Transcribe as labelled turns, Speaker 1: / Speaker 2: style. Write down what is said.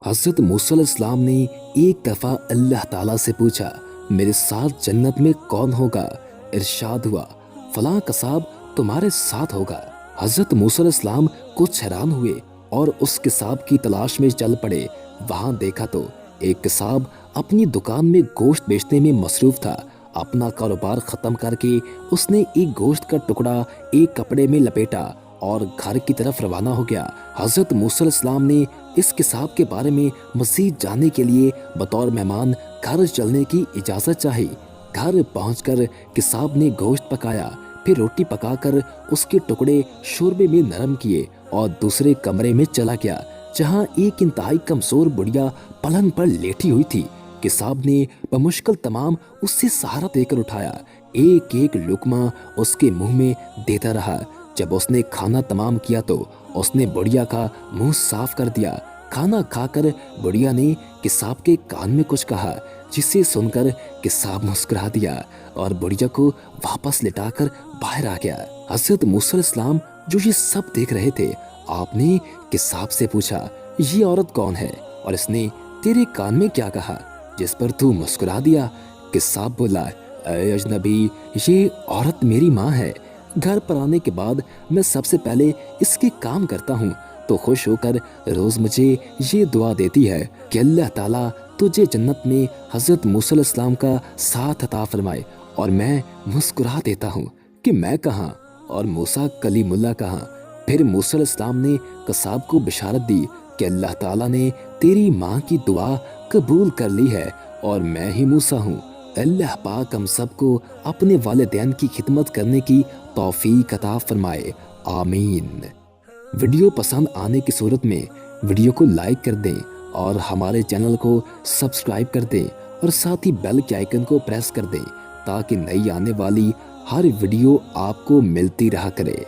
Speaker 1: हज़रत मूसा अलैहिस्सलाम ने एक दफ़ा अल्लाह ताला से पूछा, मेरे साथ जन्नत में कौन होगा? इरशाद हुआ, फलां कसाब तुम्हारे साथ होगा। हज़रत मूसा अलैहिस्सलाम कुछ हैरान हुए और उस किसाब की तलाश में चल पड़े। वहां देखा तो एक किसाब अपनी दुकान में गोश्त बेचने में मसरूफ था। अपना कारोबार खत्म करके उसने एक गोश्त का टुकड़ा एक कपड़े में लपेटा और घर की तरफ रवाना हो गया। हज़रत मूसा अलैहिस्सलाम ने इस किसाब के बारे में मज़ीद जानने के लिए बतौर मेहमान घर चलने की इजाज़त चाही। घर पहुंचकर किसाब ने गोश्त पकाया, फिर रोटी पकाकर उसके टुकड़े शोरबे में नरम किए और दूसरे कमरे में चला गया, जहां एक इंतहाई कमजोर बुढ़िया पलंग पर लेटी हुई थी। किसाब ने बमुश्किल तमाम उससे सहारा देकर उठाया, एक एक लुकमा उसके मुंह में देता रहा। जब उसने खाना तमाम किया तो उसने बुढ़िया का मुंह साफ कर दिया। खाना खाकर बुढ़िया ने किसाब के कान में कुछ कहा, जिसे सुनकर किसाब मुस्कुरा दिया और बुढ़िया को वापस लिटाकर बाहर आ गया। हज़रत मूसा अलैहिस्सलाम जो ये सब देख रहे थे, आपने किसाब से पूछा, ये औरत कौन है और इसने तेरे कान में क्या कहा जिस पर तू मुस्कुरा दिया? किसाब बोला, ऐ अजनबी, ये औरत मेरी माँ है। घर पर आने के बाद मैं सबसे पहले इसके काम करता हूँ तो खुश होकर रोज मुझे ये दुआ देती है कि अल्लाह ताला तुझे जन्नत में हज़रत मूसा अलैहिस्सलाम का साथ अता फरमाए। और मैं मुस्कुरा देता हूँ कि मैं कहाँ और मूसा कलीमुल्लाह कहाँ। फिर मूसा अलैहिस्सलाम ने कसाब को बिशारत दी कि अल्लाह ताला ने तेरी माँ की दुआ कबूल कर ली है और मैं ही मूसा हूँ। अल्लाह पाक हम सबको अपने वालिदैन की खिदमत करने की तौफीक अता फरमाए, आमीन। वीडियो पसंद आने की सूरत में वीडियो को लाइक कर दें और हमारे चैनल को सब्सक्राइब कर दें और साथ ही बेल के आइकन को प्रेस कर दें ताकि नई आने वाली हर वीडियो आपको मिलती रहा करे।